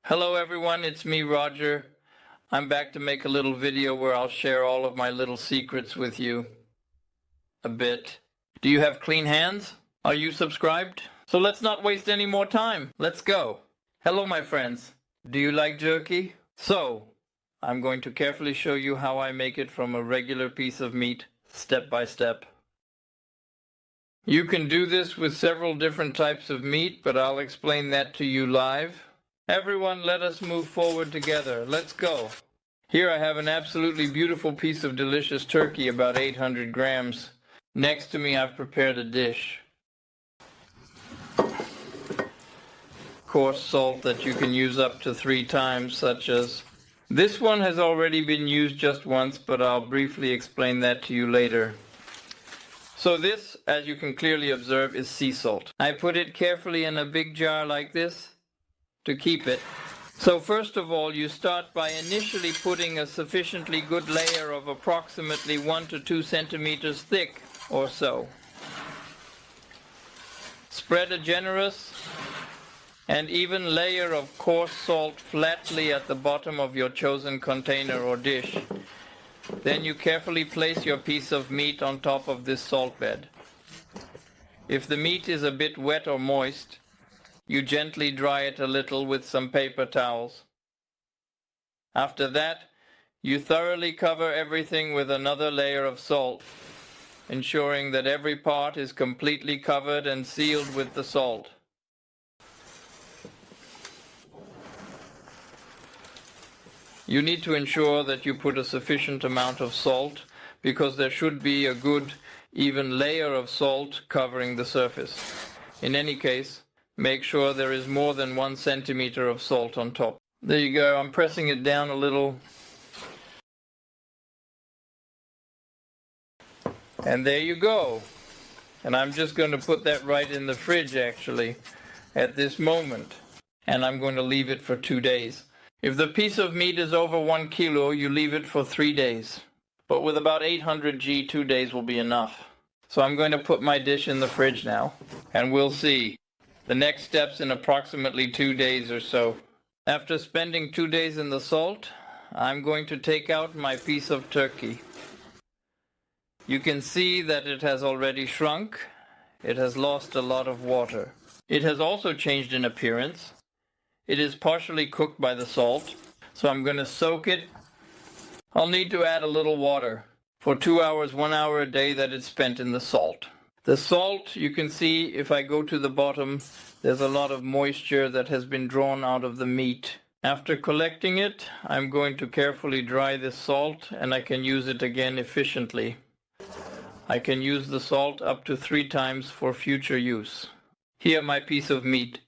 Hello everyone, it's me Roger. I'm back to make a little video where I'll share all of my little secrets with you. A bit. Do you have clean hands? Are you subscribed? So let's not waste any more time. Let's go. Hello my friends. Do you like jerky? So, I'm going to carefully show you how I make it from a regular piece of meat, step by step. You can do this with several different types of meat, but I'll explain that to you live. Everyone, let us move forward together. Let's go. Here I have an absolutely beautiful piece of delicious turkey, about 800 grams. Next to me I've prepared a dish. Coarse salt that you can use up to 3 times, such as... This one has already been used just once, but I'll briefly explain that to you later. So this, as you can clearly observe, is sea salt. I put it carefully in a big jar like this to keep it. So first of all, you start by initially putting a sufficiently good layer of approximately 1 to 2 centimeters thick or so. Spread a generous and even layer of coarse salt flatly at the bottom of your chosen container or dish. Then you carefully place your piece of meat on top of this salt bed. If the meat is a bit wet or moist, you gently dry it a little with some paper towels. After that, you thoroughly cover everything with another layer of salt, ensuring that every part is completely covered and sealed with the salt. You need to ensure that you put a sufficient amount of salt, because there should be a good, even layer of salt covering the surface. In any case, make sure there is more than 1 centimeter of salt on top. There you go, I'm pressing it down a little. And there you go. And I'm just going to put that right in the fridge actually, at this moment. And I'm going to leave it for 2 days. If the piece of meat is over 1 kilo, you leave it for 3 days. But with about 800 G, 2 days will be enough. So I'm going to put my dish in the fridge now, and we'll see the next steps in approximately 2 days or so. After spending 2 days in the salt, I'm going to take out my piece of turkey. You can see that it has already shrunk. It has lost a lot of water. It has also changed in appearance. It is partially cooked by the salt, so I'm going to soak it. I'll need to add a little water for 2 hours, 1 hour a day that it's spent in the salt. The salt, you can see if I go to the bottom, there's a lot of moisture that has been drawn out of the meat. After collecting it, I'm going to carefully dry this salt, and I can use it again efficiently. I can use the salt up to 3 times for future use. Here my piece of meat.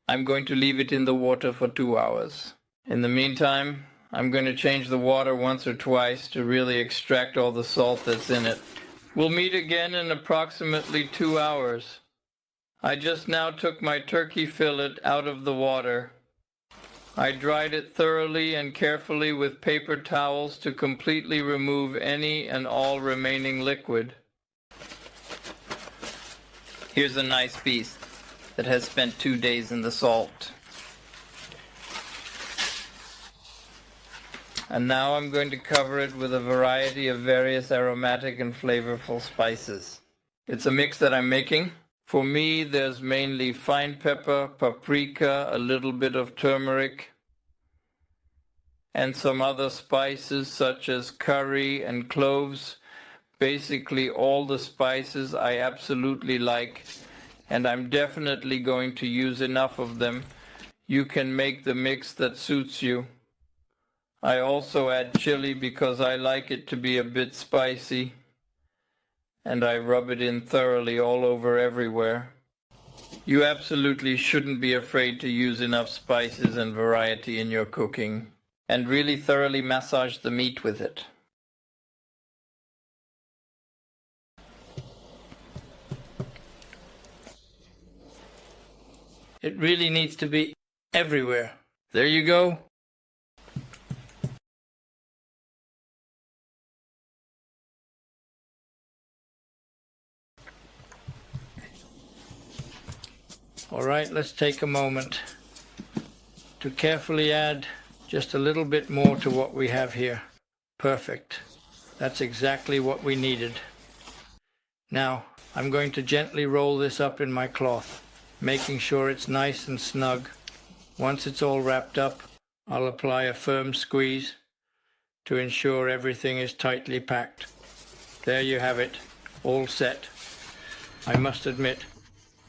I'm going to leave it in the water for 2 hours. In the meantime, I'm going to change the water once or twice to really extract all the salt that's in it. We'll meet again in approximately 2 hours. I just now took my turkey fillet out of the water. I dried it thoroughly and carefully with paper towels to completely remove any and all remaining liquid. Here's a nice piece that has spent 2 days in the salt. And now I'm going to cover it with a variety of various aromatic and flavorful spices. It's a mix that I'm making. For me, there's mainly fine pepper, paprika, a little bit of turmeric, and some other spices such as curry and cloves. Basically all the spices I absolutely like, and I'm definitely going to use enough of them. You can make the mix that suits you. I also add chili because I like it to be a bit spicy, and I rub it in thoroughly all over everywhere. You absolutely shouldn't be afraid to use enough spices and variety in your cooking, and really thoroughly massage the meat with it. It really needs to be everywhere. There you go. All right, let's take a moment to carefully add just a little bit more to what we have here. Perfect. That's exactly what we needed. Now, I'm going to gently roll this up in my cloth, making sure it's nice and snug. Once it's all wrapped up, I'll apply a firm squeeze to ensure everything is tightly packed. There you have it, all set. I must admit,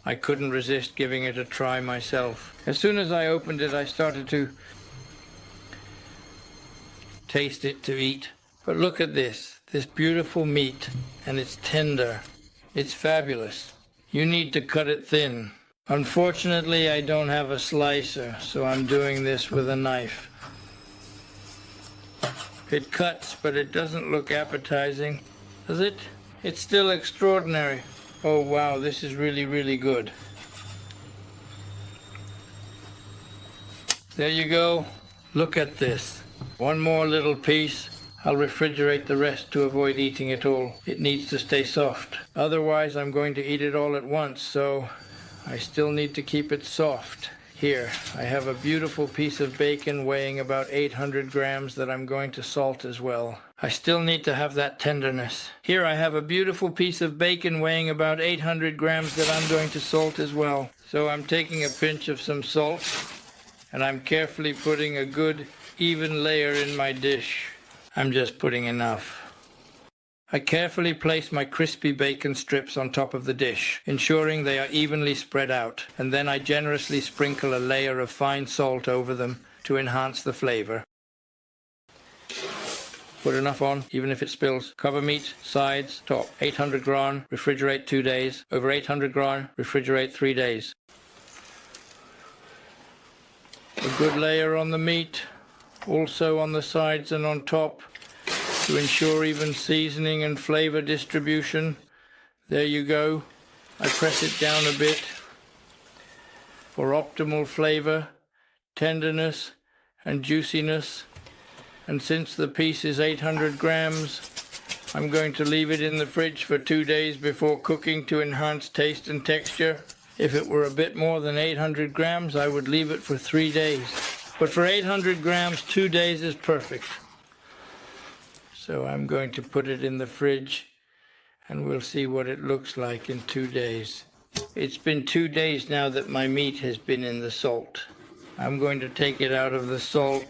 I couldn't resist giving it a try myself. As soon as I opened it, I started to taste it to eat. But look at this beautiful meat, and it's tender. It's fabulous. You need to cut it thin. Unfortunately, I don't have a slicer, so I'm doing this with a knife. It cuts, but it doesn't look appetizing, does it? It's still extraordinary. Oh wow, this is really, really good. There you go. Look at this. One more little piece. I'll refrigerate the rest to avoid eating it all. It needs to stay soft. Otherwise, I'm going to eat it all at once, so I still need to keep it soft. Here, I have a beautiful piece of bacon weighing about 800 grams that I'm going to salt as well. I still need to have that tenderness. Here I have a beautiful piece of bacon weighing about 800 grams that I'm going to salt as well. So I'm taking a pinch of some salt, and I'm carefully putting a good, even layer in my dish. I'm just putting enough. I carefully place my crispy bacon strips on top of the dish, ensuring they are evenly spread out, and then I generously sprinkle a layer of fine salt over them to enhance the flavor. Put enough on, even if it spills. Cover meat, sides, top. 800 gram, refrigerate 2 days. Over 800 gram, refrigerate 3 days. A good layer on the meat, also on the sides and on top, to ensure even seasoning and flavor distribution. There you go. I press it down a bit for optimal flavor, tenderness, and juiciness. And since the piece is 800 grams, I'm going to leave it in the fridge for 2 days before cooking to enhance taste and texture. If it were a bit more than 800 grams, I would leave it for 3 days. But for 800 grams, 2 days is perfect. So I'm going to put it in the fridge, and we'll see what it looks like in 2 days. It's been 2 days now that my meat has been in the salt. I'm going to take it out of the salt.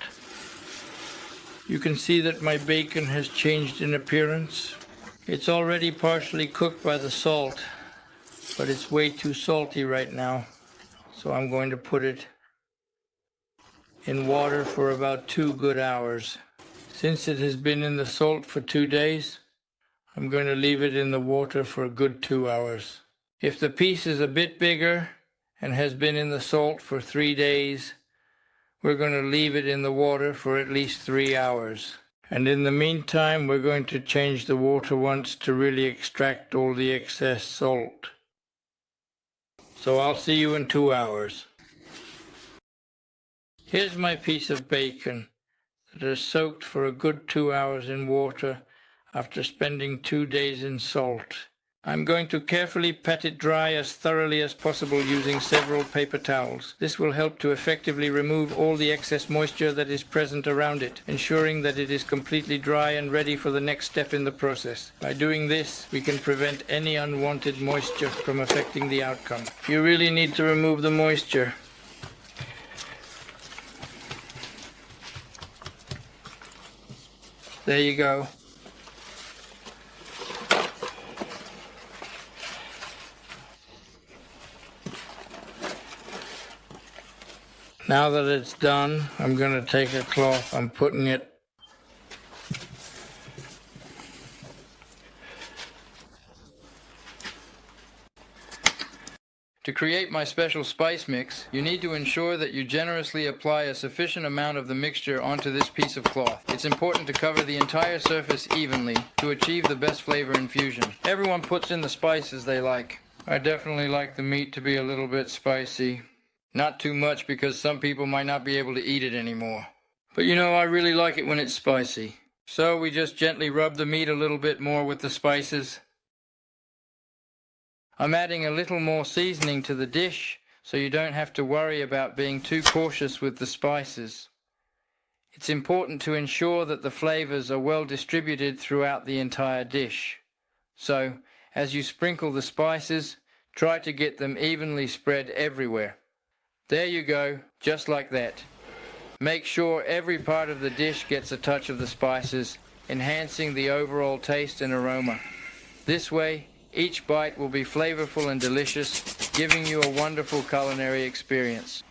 You can see that my bacon has changed in appearance. It's already partially cooked by the salt, but it's way too salty right now. So I'm going to put it in water for about 2 good hours. Since it has been in the salt for 2 days, I'm going to leave it in the water for a good 2 hours. If the piece is a bit bigger and has been in the salt for 3 days, we're going to leave it in the water for at least 3 hours. And in the meantime, we're going to change the water once to really extract all the excess salt. So I'll see you in 2 hours. Here's my piece of bacon that is soaked for a good 2 hours in water after spending 2 days in salt. I'm going to carefully pat it dry as thoroughly as possible using several paper towels. This will help to effectively remove all the excess moisture that is present around it, ensuring that it is completely dry and ready for the next step in the process. By doing this, we can prevent any unwanted moisture from affecting the outcome. You really need to remove the moisture. There you go. Now that it's done, I'm going to take a cloth, I'm putting it To create my special spice mix, you need to ensure that you generously apply a sufficient amount of the mixture onto this piece of cloth. It's important to cover the entire surface evenly to achieve the best flavor infusion. Everyone puts in the spices they like. I definitely like the meat to be a little bit spicy. Not too much because some people might not be able to eat it anymore. But you know, I really like it when it's spicy. So we just gently rub the meat a little bit more with the spices. I'm adding a little more seasoning to the dish so you don't have to worry about being too cautious with the spices. It's important to ensure that the flavors are well distributed throughout the entire dish. So, as you sprinkle the spices, try to get them evenly spread everywhere. There you go, just like that. Make sure every part of the dish gets a touch of the spices, enhancing the overall taste and aroma. This way, each bite will be flavorful and delicious, giving you a wonderful culinary experience.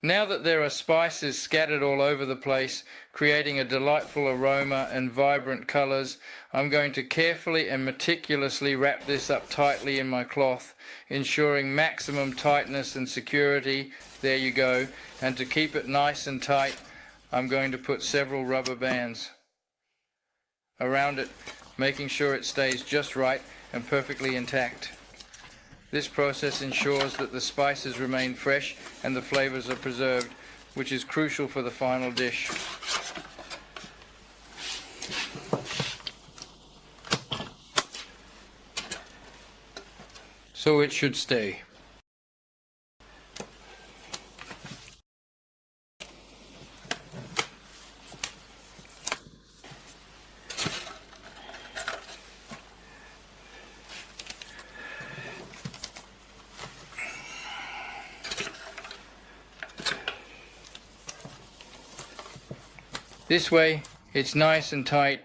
Now that there are spices scattered all over the place, creating a delightful aroma and vibrant colors, I'm going to carefully and meticulously wrap this up tightly in my cloth, ensuring maximum tightness and security. There you go. And to keep it nice and tight, I'm going to put several rubber bands around it, making sure it stays just right and perfectly intact. This process ensures that the spices remain fresh and the flavors are preserved, which is crucial for the final dish. So it should stay. This way, it's nice and tight,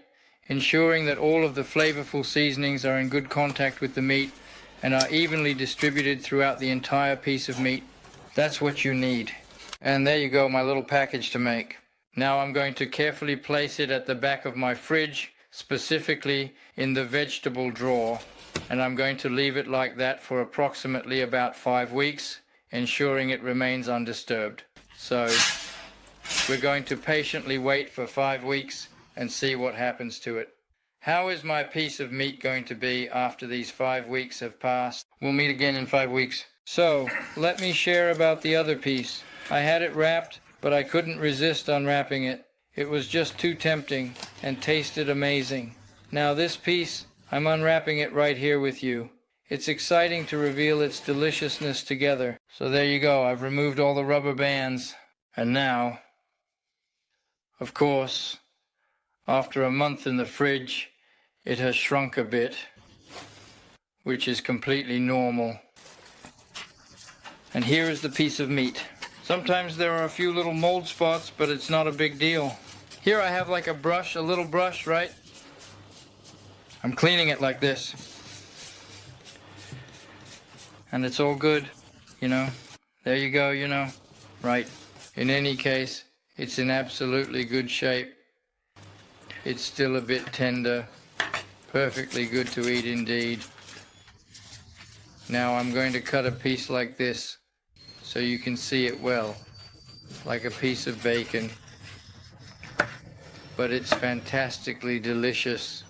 ensuring that all of the flavorful seasonings are in good contact with the meat and are evenly distributed throughout the entire piece of meat. That's what you need. And there you go, my little package to make. Now I'm going to carefully place it at the back of my fridge, specifically in the vegetable drawer, and I'm going to leave it like that for approximately about 5 weeks, ensuring it remains undisturbed. So we're going to patiently wait for 5 weeks and see what happens to it. How is my piece of meat going to be after these 5 weeks have passed? We'll meet again in 5 weeks. So, let me share about the other piece. I had it wrapped, but I couldn't resist unwrapping it. It was just too tempting and tasted amazing. Now this piece, I'm unwrapping it right here with you. It's exciting to reveal its deliciousness together. So there you go, I've removed all the rubber bands. And now, of course, after a month in the fridge, it has shrunk a bit, which is completely normal. And here is the piece of meat. Sometimes there are a few little mold spots, but it's not a big deal. Here I have like a brush, a little brush, right? I'm cleaning it like this. And it's all good, you know. There you go, you know. Right. In any case, it's in absolutely good shape. It's still a bit tender. Perfectly good to eat indeed. Now I'm going to cut a piece like this so you can see it well, like a piece of bacon. But it's fantastically delicious.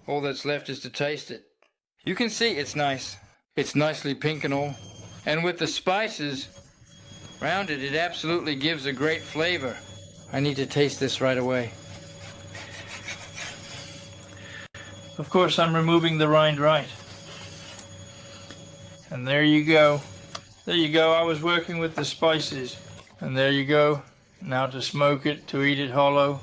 All that's left is to taste it. You can see it's nice. It's nicely pink and all. And with the spices around it, it absolutely gives a great flavor. I need to taste this right away. Of course, I'm removing the rind right. And there you go. There you go, I was working with the spices. And there you go. Now to smoke it, to eat it hollow.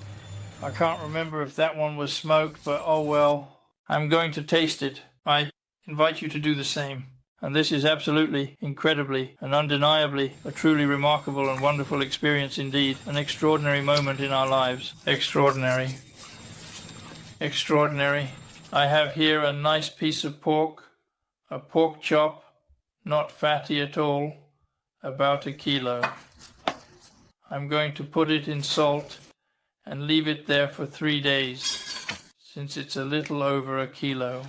I can't remember if that one was smoked, but oh well. I'm going to taste it. I invite you to do the same. And this is absolutely, incredibly, and undeniably a truly remarkable and wonderful experience indeed. An extraordinary moment in our lives. Extraordinary. Extraordinary. I have here a nice piece of pork, a pork chop, not fatty at all, about 1 kilo. I'm going to put it in salt and leave it there for 3 days, since it's a little over 1 kilo.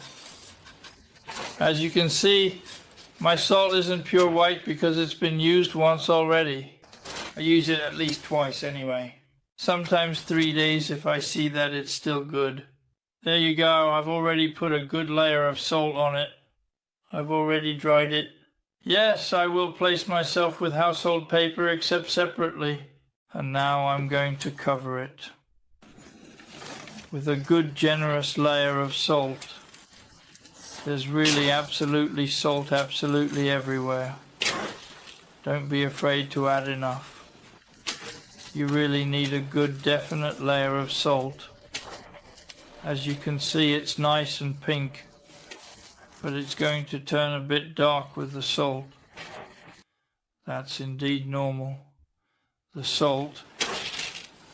As you can see, my salt isn't pure white because it's been used once already. I use it at least twice anyway. Sometimes 3 days if I see that it's still good. There you go, I've already put a good layer of salt on it. I've already dried it. Yes, I will place myself with household paper except separately. And now I'm going to cover it with a good generous layer of salt. There's really absolutely salt absolutely everywhere. Don't be afraid to add enough. You really need a good definite layer of salt. As you can see, it's nice and pink, but it's going to turn a bit dark with the salt. That's indeed normal. The salt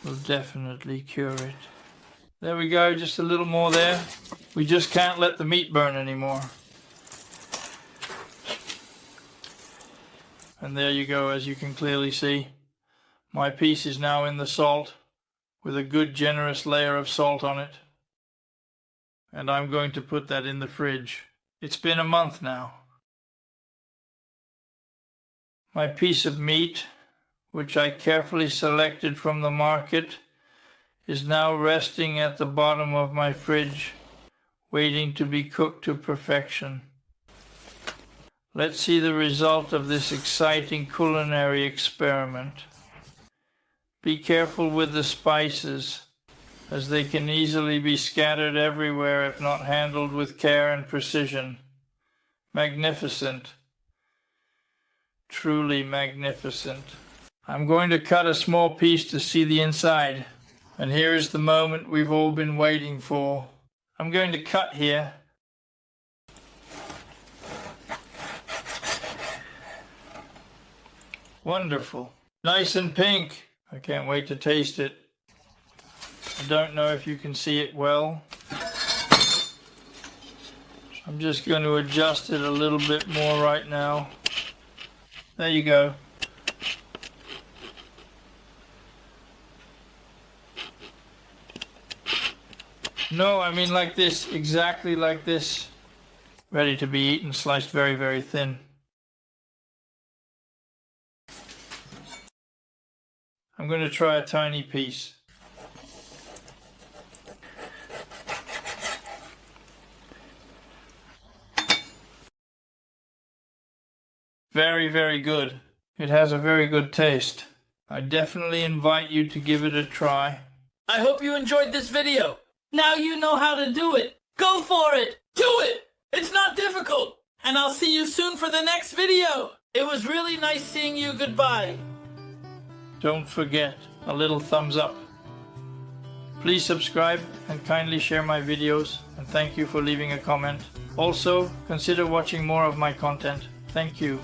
will definitely cure it. There we go, just a little more there. We just can't let the meat burn anymore. And there you go, as you can clearly see. My piece is now in the salt with a good generous layer of salt on it. And I'm going to put that in the fridge. It's been a month now. My piece of meat, which I carefully selected from the market, is now resting at the bottom of my fridge, waiting to be cooked to perfection. Let's see the result of this exciting culinary experiment. Be careful with the spices, as they can easily be scattered everywhere if not handled with care and precision. Magnificent. Truly magnificent. I'm going to cut a small piece to see the inside. And here is the moment we've all been waiting for. I'm going to cut here. Wonderful. Nice and pink. I can't wait to taste it. I don't know if you can see it well. I'm just going to adjust it a little bit more right now. There you go. No, I mean like this, exactly like this. Ready to be eaten, sliced very, very thin. I'm going to try a tiny piece. Very, very good. It has a very good taste. I definitely invite you to give it a try. I hope you enjoyed this video. Now you know how to do it. Go for it. Do it. It's not difficult. And I'll see you soon for the next video. It was really nice seeing you. Goodbye. Don't forget a little thumbs up. Please subscribe and kindly share my videos. And thank you for leaving a comment. Also, consider watching more of my content. Thank you.